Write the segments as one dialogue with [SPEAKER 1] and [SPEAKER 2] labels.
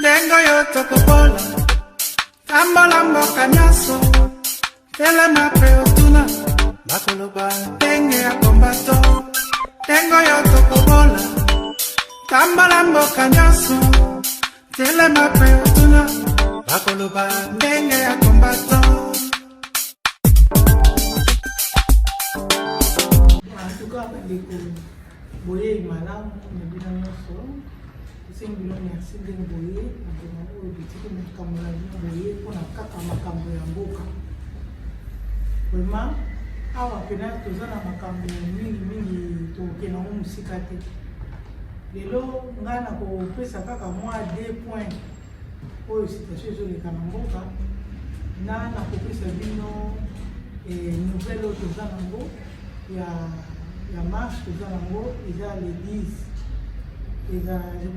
[SPEAKER 1] Lengo yoto kubola Tambola mboka nyaso Tele mape otuna Bakoloba Tenge ya kombato Lengo yoto kubola Tambola mboka nyaso Tele mape otuna Bakoloba Tenge ya kombato Matuka bandeko Boye malamu Mbina nyoso Sengilo merci de boye na boye bitiki mukamula boye pona kaka makambo ya mboka. Vraiment awa pena tozana makambo mingi to kena musika te. Lelo ngana ko pesa kaka moi 2 points oyo situation zo leka na mboka na ko pesa bino nouvelle tozana ngo ya marche tozana ngo eza le 10. Je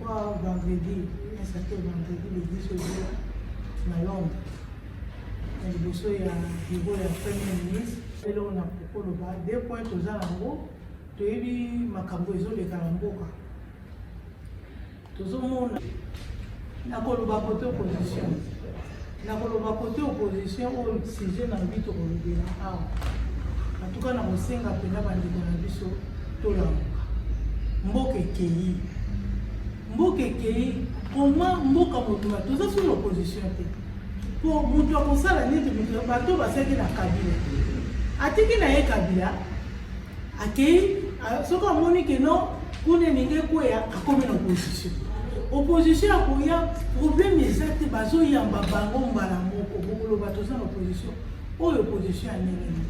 [SPEAKER 1] crois vendredi, un certain vendredi, le 10 jours, à Londres. Et le dossier est à niveau de la première ministre. Et là, on a beaucoup de bas. 2 points aux alengours. Tu as vu ma camboiso de Kalamboka. Tout le monde n'a pas le bas côté opposition. N'a pas le bas côté opposition au sujet dans le but de l'État. En tout cas, dans le 5 après, on a dit tout là. Mboke Kei. Mboke Kei, comment Mboka Motuma, tout ça sur l'opposition. Pour Moutou Konsala, ni de bateau, va servir la Kabila. Atiki na Kabila, a Kei, ce qu'on m'a dit que non, pour ne pas quoi, a comme une opposition. Opposition a quoi, problème exact, bazo yamba bango mbalamoko, beaucoup le bateau sans opposition. Ou l'opposition a négligé.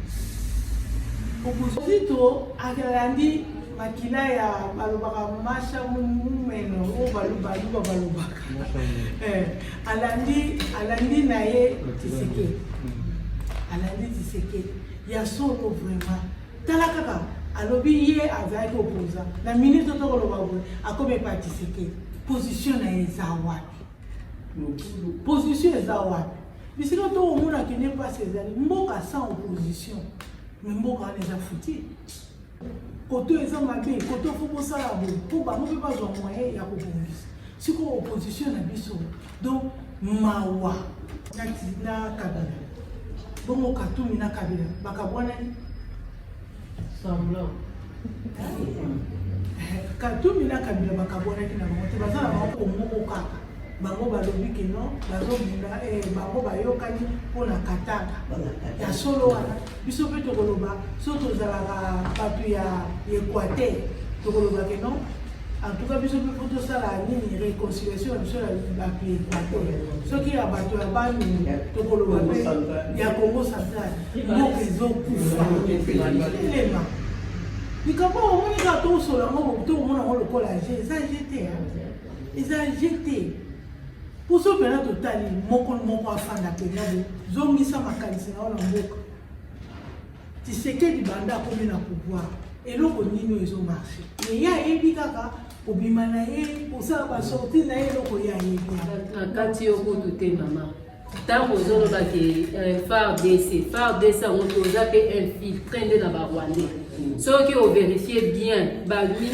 [SPEAKER 1] Opposition a grandi. Makila ya balobaka masha mumeno o balobaka alandi na ye Tshisekedi alandi Tshisekedi ya solo vraiment tala kaka alobi ye azali opposant na ministre to koloba bo akobe pa Tshisekedi position na eza wapi position eza wapi bisiko to omona ki ne pas ezali mboka sans opposition mais mboka eza fouti. Koto eza mabe, koto faut sala bo, po ba mo pas zo moyen ya ko bongisa. Siko opposition na biso. Donc mawa na Kabila. Bongo katumi na Kabila. Bakabwana ni sambla. Katumi na Kabila bakabwana ki na bango te bazala bango moko kaka. Bango balobi ke non, bazo bunda bango bayokani pona kataka. Ya solo wana biso pe tokoloba soto zala batu ya Équateur tokoloba ke non. En tout cas biso pe photo sala nini réconciliation biso la batu Équateur. Soki ya batu ya bani tokoloba pe ya Congo central. Mo kezo kufa. Elema. Nikapa omoni ka to solo ngo to omona ngo lokola je, ça jeté. Ils ont jeté. Pour ce période total, moko afanda période, zongisa makanisi na ona mboka. Tshisekedi banda komi na pouvoir. Eloko nini ezo marché. Mais ya ebi kaka obima na ye pour ça ba sortir na ye eloko ya yebi.
[SPEAKER 2] Kati yo ko te mama. Tango zolo ba ke FARDC on toza pe infiltré nde na ba Rwandais. Ceux qui ont vérifié bien,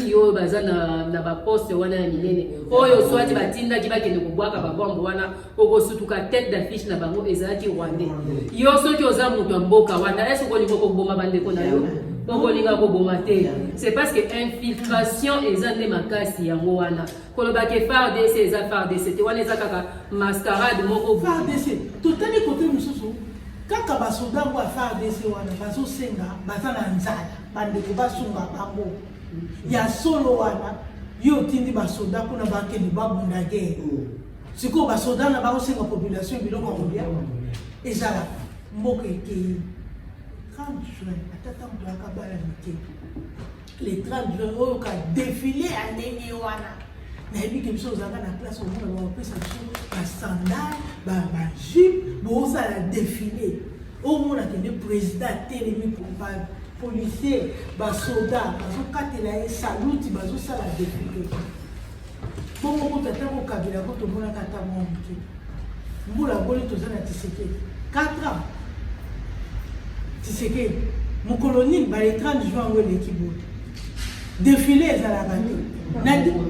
[SPEAKER 2] yo bazana na ba poste wana ya minene. Oyo swati batinda ki bakende kubwaka babombo wana okosutuka tête d'affiche na bango ezaki Rwandais. Yo ceux qui oza mutu mboka wana est-ce ko liko ko bomba bande ko na yo? Bokolinga ko bomba te. C'est parce que infiltration ezande makasi yango wana. Koloba ke FARDC eza FARDC te wana eza kaka mascarade moko
[SPEAKER 1] FARDC. Totali côté mususu. Kaka basoda kwa FARDC wana bazo senga bazana nzala bandeko basunga bango ya solo wana yo tindi basoda kuna bakeni babunda guerre siko basoda na ba senga population biloko kolia ezala mboka ekei 30 juin atata ndo akabala mike les 30 juin oyo ka défilé à ndenge wana na ebi ke biso zanga na place au monde ba pesa ba sandal ba jupe bo ça la défilé au monde que le président télémi pour ba policier ba soldat bazo katela e saluti bazo sala défilé bongo ko tata ko Kabila ko to mona kata mo mike mbula boli to zana Tshisekedi 4 ans Tshisekedi mon colonie ba le 30 juin où l'équipe défilé à la radio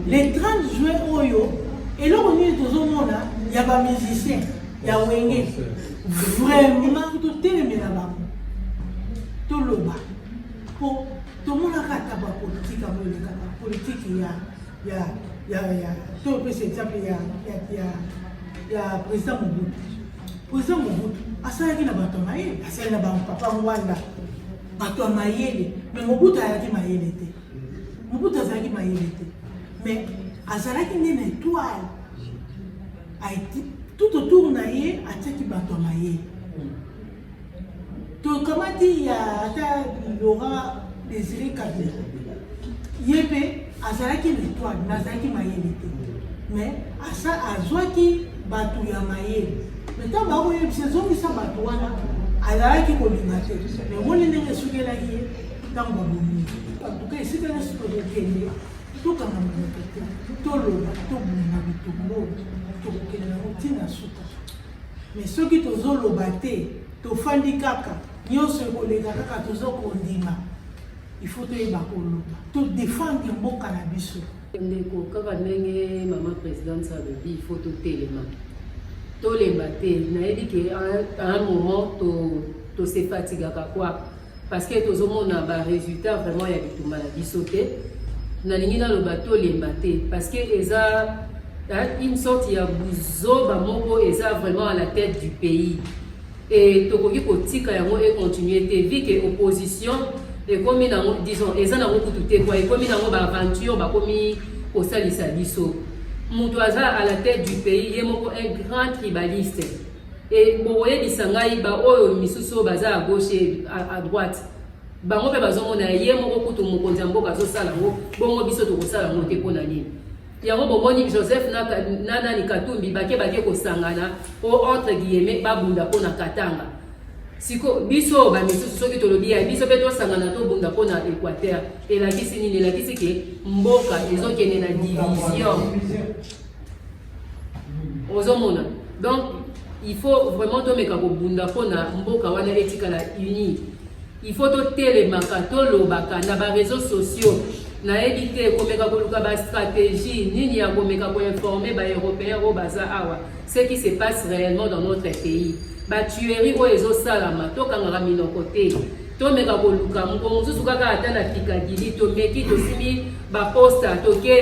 [SPEAKER 1] les 30 juin oyo Et là, on est dans un monde, il y a des musiciens, il y a des wenge. Vraiment, tout est mis là-bas. Tout le bas. Pour tout le monde a la politique, politique, il y a tout le exemple, il y a président Mobutu. Président Mobutu, asalaki na bato mayele, asali na papa Mwanda. Bato mayele, mais Mobutu azalaki mayele te. Mobutu azalaki mayele te. Mais azalaki une étoile. Tout autour na ye atiaki bato mayele. Donc comment dire, il y a Laurent Désiré Kabila. Yépe azalaki une étoile, nazalaki mayele te. Mais asa azwaki bato ya mayele. Maintenant ba oye saison bisa bato wana azalaki kolinga te. Mais moni ndenge sukelaki ye tango bomi. En tout cas, ici dans ce projet tout kanga mokete, tout loba, tout buna bitumbo, tout kokela rotina suka. Mais ceux qui tozo loba te, to fandi kaka, nyonso kolega kaka tozo kondima. Il faut te yeba koloba, to défendre mboka na biso.
[SPEAKER 2] Ndeko kaka ndenge maman présidente ça le dit, il faut tout élément. To leba te, na yebi ke à un moment to se fatigue quoi parce que tozo mona ba résultat vraiment ya bituma na biso te. Nalingi na le bateau lembaté parce que eza une sorte ya buzo ba moko eza vraiment à la tête du pays et tokoki kotika yango et continuer te vu que opposition et comme na disons eza na kutu te quoi et comme na ba aventure ba komi osalisa biso mutu aza à la tête du pays ye moko un grand tribaliste et boye bisangai ba oyo misusu baza à gauche et à droite bango pe bazomona ye moko kutu mokonzi mboka zo sala ngo bongo biso to kosala ngo te pona nini yango bomoni Joseph nana ni Katumbi bake ko sangana o entre guillemets babunda pona Katanga siko biso ba misusu soki to lobi ya biso pe to sangana to bunda pona Équateur et la kisi nini la kisi ke mboka ezokene na division ozomona donc il faut vraiment to meka ko bunda pona mboka wana etika la uni. Il faut que les makato na ba réseaux sociaux na éviter komeka koluka ba stratégie nini ya komeka ko informer ba européens au baza awa ce qui se passe réellement dans notre pays ba tuerie o ezo salama to kanga mino côté to meka koluka mkonzo sukaka atana pikadili to meki to simi ba posta to ke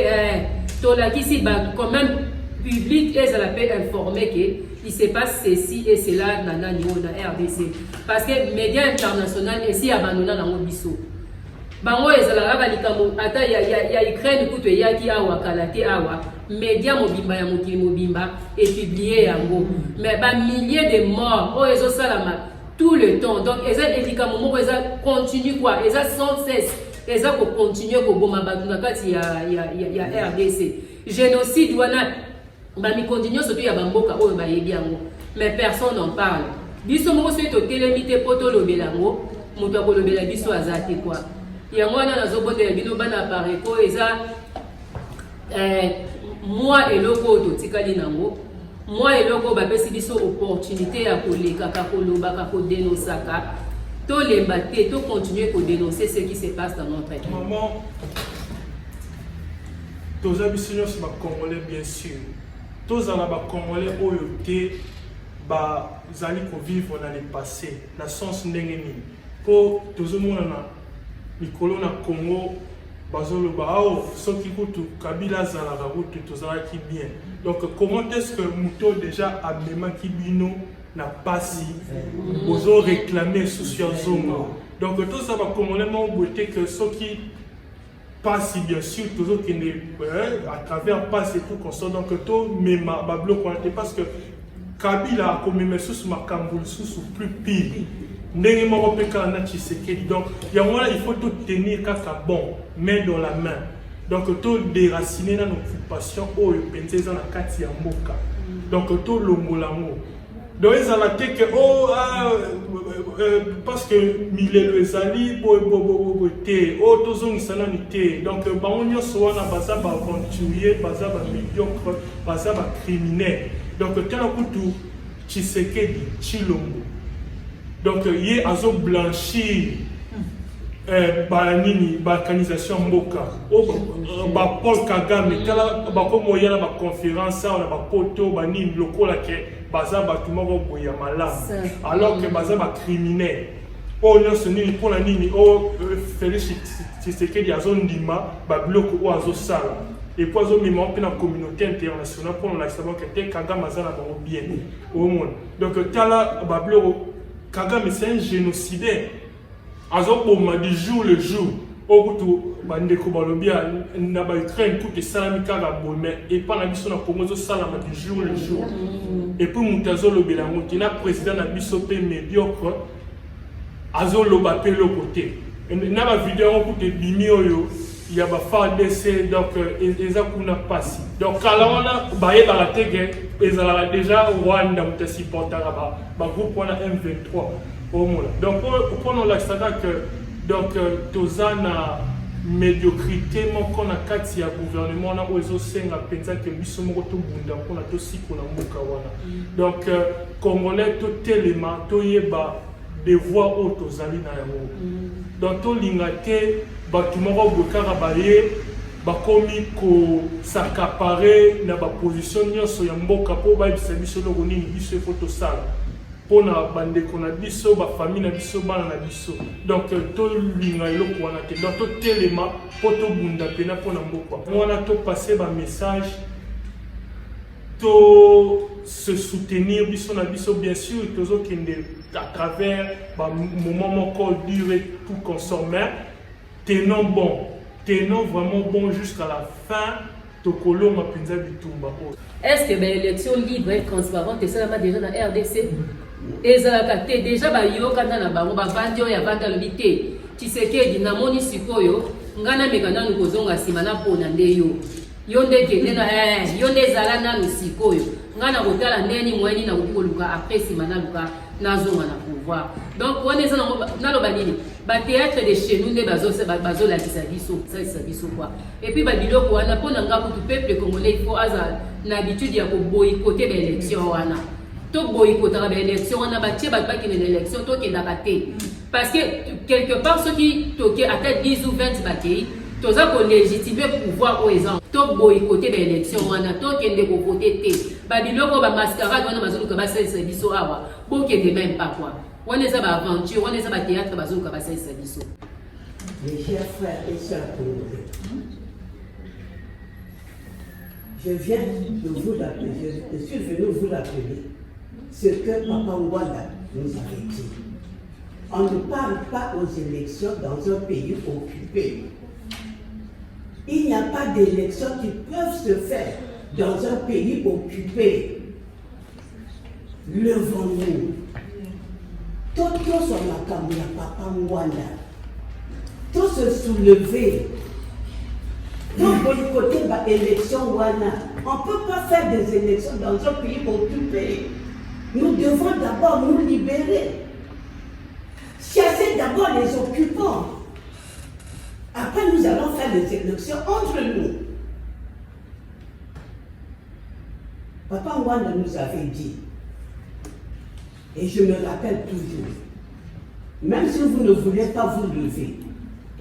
[SPEAKER 2] to la kisi ba quand même public et ça la peut informer que il se passe ceci et cela dans le niveau de la RDC. Parce que les médias internationaux ici abandonnent dans le biso. Bango ezala kaka likambo ata ya Ukraine kuto yaki awa kalate awa médias mobimba ya mokili mobimba et publié yango. Mais ba milliers de morts o ezo salama tout le temps. Donc eza likambo moko eza continue quoi, eza sans cesse. Eza ko continuer ko boma batu na kati ya RDC. Génocide wana bami continuer surtout ya bamboka oyo bayebi yango mais personne n'en parle biso moko so to telemite poto lobelango mutu akolobela biso azate quoi yango wana nazobondela bino bana pareko eza moi eloko to tikali nango moi eloko bapesi biso opportunité ya koleka ka koloba ka ko dénoncer to lemba te to continuer ko dénoncer ce qui se passe dans notre pays.
[SPEAKER 3] Maman, tous abissinios ma congolais bien sûr. Tous les Congolais ont été vivre dans le passé, dans le sens n'engeni. Pour tous les gens qui sont au Congo, ceux qui sont Kabila Zalaka, tous qui bien. Donc comment est-ce que Mouto déjà a même qui bino n'a pas si vous ont réclamé sous Zomo. Donc tous les Congolais ont voté que ceux qui passe bien sûr toujours qui n'est à travers passe et tout comme ça donc tout mais ma bloc parce que Kabila comme même sous ma cambule sous plus pire ndenge moko peka na Tshisekedi donc il faut tout tenir kaka bon main dans la main donc tout déraciner dans l'occupation au penser dans la kati ya mboka donc tout longolango donc ils ont été que parce que Milelo ezali boboboboté tous ils sont nité donc baonyo soana baza ba aventurier baza ba médiocre baza ba criminel donc tena kutu Tshisekedi Chilombo donc yé azo blanchir banini balkanisation mboka Paul Kagame tala bakomoya na baconférence na bapoto banini lokola ke baza bato moko boye ya malamu alors que baza bacriminel oyo nyonso nini mpona nini oyo Félix Tshisekedi azondima babiloko oyo azosala epuis azomema mpe na communauté internationale mpona olakisa bango te Kagame aza na bango bien omona donc tala babiloko Kagame c'est un génocidaire azoboma du jour le jour okutu bandeko balobi na ba Ukraine tout esalami kaka boye mais epa na biso na Congo ezosalama du jour le jour et puis moto azolobela yango te na président na biso mpe médiocre azoloba mpe eloko te na bavideo yango kutu ebimi oyo ya bafardc donc eza kuna mpasi donc kala wana bayebaka te ke ezalaka déjà Rwanda moto asupportaka bagroupe wana M23 omona donc mpona olakisaka ke donc toza na médiocrité moko na kati ya gouvernement wana oyo ezosenga mpenza ke biso moko tobunda mpona tosikola mboka wana donc congolais totelema toyeba devoir oyo tozali na yango donc tolinga te bato moko boye kaka baye bakomi kosakapare na baposition nyonso ya mboka mpo bayebisa biso eloko nini biso efo tosala mpona bandeko na biso bafamille na biso bana na biso donc tolinga eloko wana te donc totelema mpo tobunda mpena mpona mboka wana topase bamessage to se soutenir biso na biso bien sûr tozokende à travers moment moko duré tout consommer tenons bon tenons vraiment bon jusqu'à la fin tokolonga mpenza bitumba oyo
[SPEAKER 2] est-ce que l'élection libre et transparente esalama déjà na RDC ezalaka te déjà bayokana na bango bavandi oyo avandi alobi te Tshisekedi namoni sikoyo nga nameka nanu kozonga nsima napona nde yo nde kende na yo nde ezala nanu sikoyo nga na kotala ndeni mweni na koki koluka apres nsima naluka nazonga na pouvoir donc wana eza naloba nini batéâtre de chez nous nde bazolakisa biso quoi et puis babiloko wana mpona nga kutu peuple congolais il faut aza na habitude ya koboyikote baélection wana toboyikotaka baélection wana batie bato bakende na élection tokendaka te parce que quelque part soki toke ata 10 ou 20 bakei toza kolégitime pouvoir oyo eza toboyikote baélection wana tokende kovote te babiloko bamascarade wana bazoluka basalisa biso awa bokende même pas quoi wana eza baaventure wana eza batéâtre bazoluka basalisa biso.
[SPEAKER 4] Mes chers frères et sœurs congolais, je viens de vous l'appeler, je suis venu vous rappeler ce que Papa Ngwanda nous avait dit. On ne parle pas aux élections dans un pays occupé. Il n'y a pas d'élections qui peuvent se faire dans un pays occupé. Levons-nous. Tout sur la caméra, Papa Ngwanda. Tout se soulever. Tout boycotter l'élection Wana. On ne peut pas faire des élections dans un pays occupé. Nous devons d'abord nous libérer. Chasser d'abord les occupants. Après, nous allons faire des élections entre nous. Papa Ngwanda nous avait dit, et je me rappelle toujours, même si vous ne voulez pas vous lever,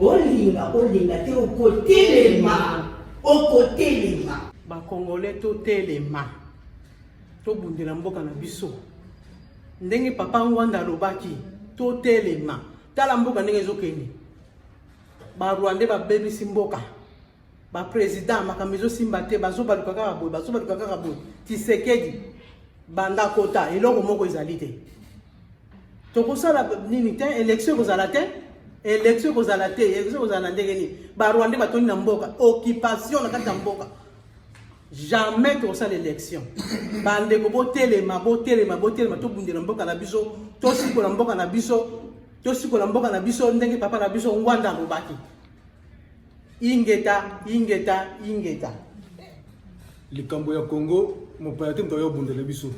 [SPEAKER 4] Olinga, t'es au côté les mains. Au côté les mains.
[SPEAKER 1] Ba Congolais toté les mains. To bundela mboka na biso. Ndenge Papa Ngwanda lobaki, toté les mains. Tala mboka ndenge ezokeni. Ba Rwandais ba baby simboka. Ba président makamezo simbate bazo baluka kaka boy, bazo baluka kaka boy. Tshisekedi banda kota eloko moko ezali te. Tokosala nini te élection kozala te. Élection kozala te, élection kozala ndenge ni. Ba Rwandais batoni na mboka, occupation na kati ya mboka. Jamais tokosala élection. Bande ko botelema to bundela mboka na biso, to sikola mboka na biso, ndenge Papa na biso Ngwanda lobaki. Ingeta.
[SPEAKER 5] Likambo ya Congo, mon père te mtoyo bundela biso.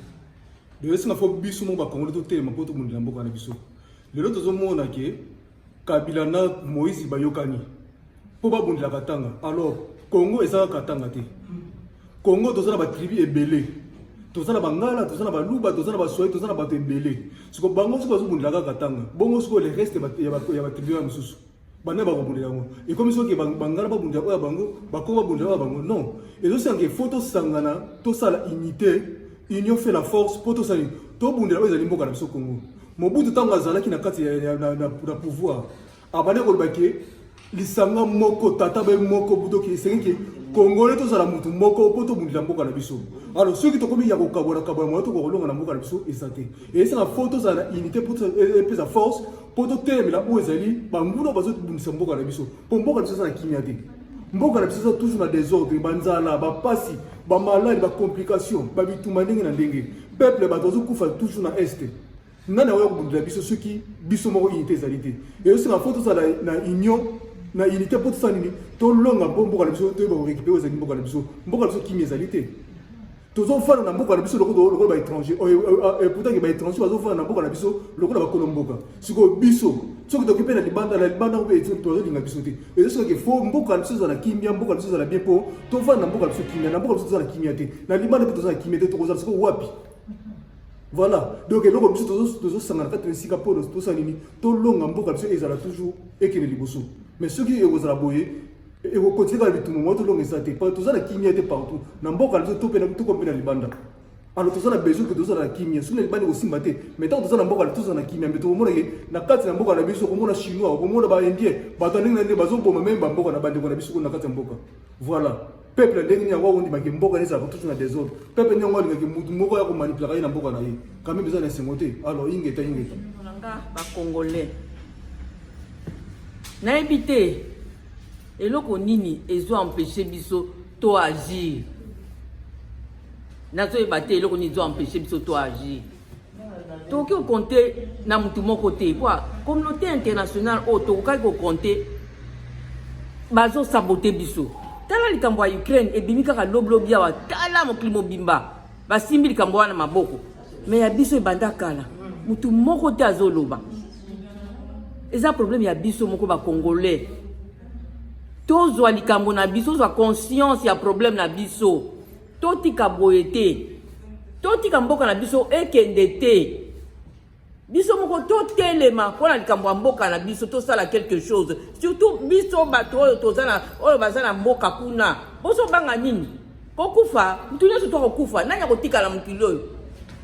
[SPEAKER 5] Le singa fo biso mo ba Congo to telema po to bundela mboka na biso. Le loto zo mona ke Kabila na Moïse bayokani. Po ba bundela katanga. Alors Congo eza katanga te. Congo tozana ba tribu ebele. Tozana bangala, tozana baluba, tozana basoi, tozana bato ebele. Siko bango siko zo bundela katanga. Bongo siko le reste ya ba tribu ya mususu. bana bakobundela yango ekomi soki bangala babundela oyo bango bakoma babundela oyo bango non ezosanga fo tosangana tosala unité union fait la force po tosala tobundela oyo ezali mboka na biso Congo Mobutu ntango azalaki na kati na pouvoir abane kolobaki lisanga moko tata be moko butoki esengi Congolais tozala mutu moko po tobundela mboka na biso alors soki tokomi ya kokabola moto kolonga na mboka na biso esate esanga fo tozala unité po epesa force po totelemela oyo ezali banguna bazobundisa mboka na biso po mboka na biso ezala kimia te mboka na biso toujours na désordre banzala bapasi bamaladi bacomplication babituma ndenge na ndenge peuple batozokufa toujours na este nana oyo kobundela biso soki biso moko unité ezali te eyosenga fo tozala na union na unité pour ça nini to longa mboka na biso to ba récupérer aux mboka na biso kimia ezali te tozo fana na mboka na biso lokolo ba étranger pourtant que ba étranger bazo fana na mboka na biso lokolo ba kolomboka siko biso soki tokipe na libanda ko eto tozo linga biso te et ce que faut mboka na biso za kimia mboka na biso za bien po to fana na mboka na biso kimia na mboka na biso za kimia te na libanda pe tozo na kimia te to koza siko wapi. Voilà, donc le groupe de sangana kati sika polo to sanini to longa mboka biso ezala toujours ekene liboso mais ceux qui ezala boye et vous continuez à tout moment to longa sate pas to zala kimia te partout na mboka biso to pena to kompena libanda alors to zala besoin que to zala kimia sur les libanda aussi maté mais tant to zala mboka to zala kimia mais to mona na kati na mboka na biso ko mona chinois ko mona ba indien ba taninga ne bazo boma même ba mboka na bande ko na biso ko na kati mboka voilà. Peuple ndenge ni yango ndimaki mboka neza toujours na désordre peuple nyango ndingaki mutu moko ya ko manipuler na mboka na ye quand même besoin de s'ingoter alors ingeta
[SPEAKER 6] nga ba congolais na ebité eloko nini ezo empêcher biso to agir na zo ebate eloko ni zo empêcher biso to agir to ki compter na mutu moko te kwa communauté internationale o to ka ko compter bazo saboter biso tala likambo ya Ukraine ebimi kaka loblobi awa tala mokili bimba basimbi likambo wana maboko mais ya biso ebanda kala mutu moko te azoloba eza problème ya biso moko ba congolais tozwa likambo na biso tozwa conscience ya problème na biso totika boye te totika mboka na biso ekende te biso moko totelema mpona likambo ya mboka na biso tosala quelque chose surtout biso bato oyo tozana oyo bazana mboka kuna boso banga nini kokufa mutu nyonso tokokufa nani akotikala mokili oyo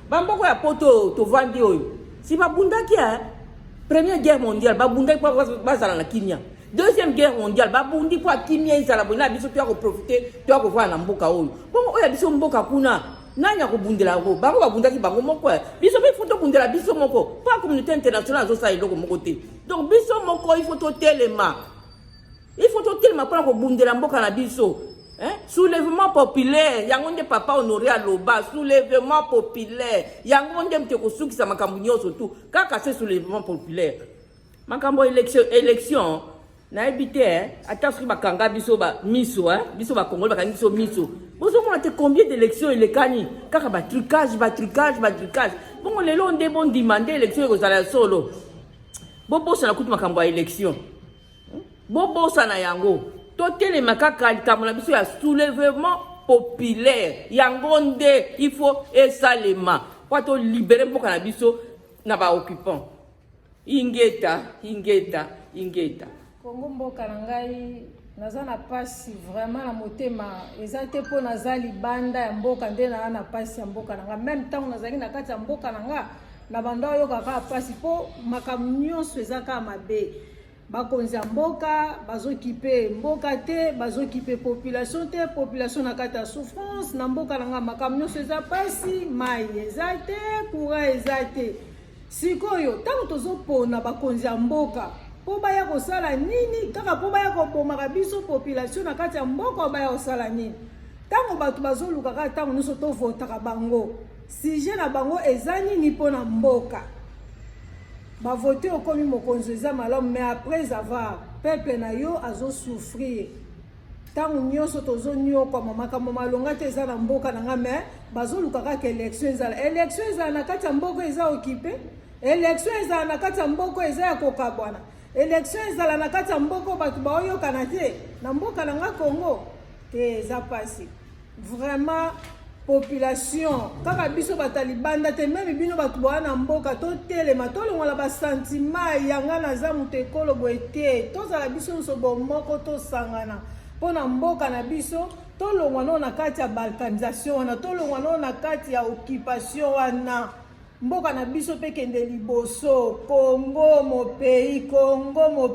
[SPEAKER 6] bamboko ya poto tovandi oyo si babundaki première guerre mondiale babundaki mpo bazala na kimia deuxième guerre mondiale babundi mpo akimia ezala boye na biso toya koprofite toya kovala na mboka oyo bongo oyo ya biso mboka kuna nani akobundela yango bango babundaki bango moko biso mpe faut tobundela biso moko mpo communauté internationale azosala eloko moko te donc biso moko il faut totelema mpona kobundela mboka na biso soulèvement populaire yango nde papa honoré aloba soulèvement populaire yango nde mte kosukisa makambo nyonso tu kaka se soulèvement populaire makambo élection nayebi te ata soki bakanga biso miso biso bakongoli bakangi biso miso bozomona te combien d'élections elekani kaka batrucage bongo lelo nde bondimande élection ekozala ya solo bobosana kutu makambo ya élection bobosana yango totelema kaka likambo na biso ya soulèvement populaire yango nde il faut esalema po tolibere mboka na biso na baoccupant ingeta
[SPEAKER 7] Kongo mboka na ngai naza na pasi vraiment na motema eza te po naza libanda ya mboka nde na pasi ya mboka na ngai même temps nazali na kati ya mboka na ngai na banda oyo kaka pasi po makambo nyonso eza kaka mabe bakonzi ya mboka bazokipe mboka te bazokipe population te population na kati ya souffrance na mboka na ngai makambo nyonso eza pasi mai eza te courant eza te sikoyo ntango tozopona bakonzi ya mboka po baya kosala nini kaka po baya kobomaka biso population na kati ya mboka baya kosala nini ntango bato bazoluka kaka ntango nyonso tovotaka bango sujet na bango eza nini mpona mboka bavote okomi mokonzi eza malamu mais après avoir peuple na yo azosouffrir ntango nyonso tozonyokwama makambo malonga te eza na mboka na nga mais bazoluka kaka élection ezala na kati ya mboka eza okipe élection ezala na kati ya mboka eza ya kokabwana élection ezala na kati ya mboka bato baoyokana te na mboka na nga Congo te eza pasi vraiment population kaka biso bato libanda te meme bino bato boya na mboka totelema tolongola basentima yanga naza moto ekolo boye te tozala biso nyonso bomoko tosangana mpo na mboka na biso tolongwa no na kati ya balkanisation wana tolongwa no na kati ya occupation wana mboka na biso mpe kende liboso Congo mo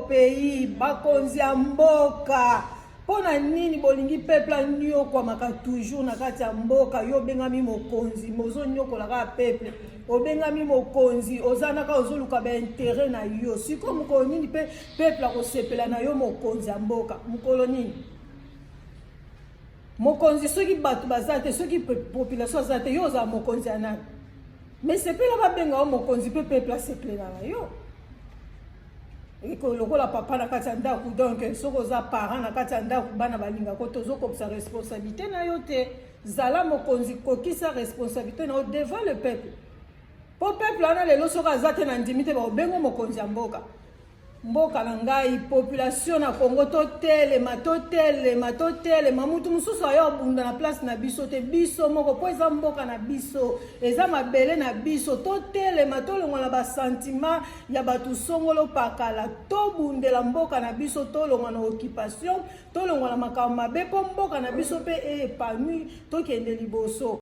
[SPEAKER 7] pays bakonzi ya mboka pona nini bolingi peuple nyokwamaka toujours na kati ya mboka yo obengami mokonzi mozonyokola kaka peuple obengami mokonzi ozanaka ozoluka baintere na yo siko mokolo nini mpe peuple akosepela na yo mokonzi ya mboka mokolo nini mokonzi soki bato baza te soki population aza te yo ozala mokonzi ya nani mais sepela babenga yo mokonzi mpe peuple asepela na yo lokola papa na kati ya ndako donc soki oza parent na kati ya ndako bana balingako tozokopesa responsabilité na yo te zala mokonzi kokisa responsabilité na yo devant le peuple po peuple wana lelo soki aza te na ndimi te baobengo mokonzi ya mboka mboka na ngai population na Congo totelema mutu mosusu ayo abunda na place na biso te biso moko po eza mboka na biso eza mabele na biso totelema tolongola basentima ya bato songolo pakala tobundela mboka na biso tolongola na occupation tolongola makambo mabe po mboka na biso mpe epanoui tokende liboso